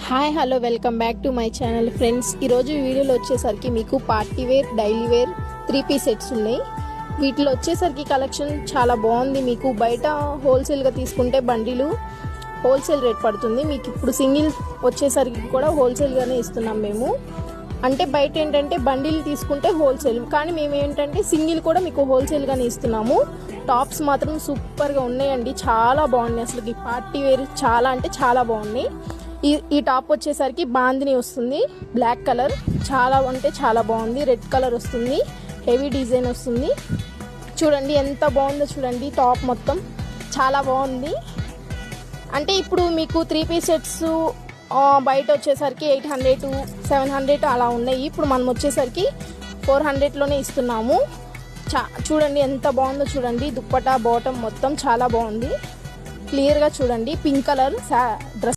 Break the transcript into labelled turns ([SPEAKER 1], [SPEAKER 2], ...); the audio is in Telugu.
[SPEAKER 1] Hi hello welcome back to my channel friends. ఈరోజు ఈ వీడియోలో వచ్చేసరికి మీకు party wear, daily wear 3 piece sets ఉన్నాయి. వీటిలో వచ్చేసరికి కలెక్షన్ చాలా బాగుంది. మీకు బయట హోల్సేల్గా తీసుకుంటే బండిలు హోల్సేల్ రేట్ పడుతుంది. మీకు ఇప్పుడు సింగిల్ వచ్చేసరికి కూడా హోల్సేల్గానే ఇస్తున్నాం మేము. అంటే బయట ఏంటంటే బండిలు తీసుకుంటే హోల్సేల్, కానీ మేము ఏంటంటే సింగిల్ కూడా మీకు హోల్సేల్గానే ఇస్తున్నాము. టాప్స్ మాత్రం సూపర్గా ఉన్నాయండి, చాలా బాగున్నాయి. అసలు ఈ పార్టీ వేర్ చాలా అంటే చాలా బాగున్నాయి. ఈ టాప్ వచ్చేసరికి బాందిని వస్తుంది, బ్లాక్ కలర్, చాలా అంటే చాలా బాగుంది. రెడ్ కలర్ వస్తుంది, హెవీ డిజైన్ వస్తుంది. చూడండి ఎంత బాగుందో చూడండి, టాప్ మొత్తం చాలా బాగుంది. అంటే ఇప్పుడు మీకు 3 పీస్ సెట్స్ బయట వచ్చేసరికి 800, 700 అలా ఉన్నాయి. ఇప్పుడు మనం వచ్చేసరికి 400లోనే ఇస్తున్నాము. చూడండి ఎంత బాగుందో చూడండి. దుప్పటా బాటమ్ మొత్తం చాలా బాగుంది. క్లియర్గా చూడండి. Pink colour dress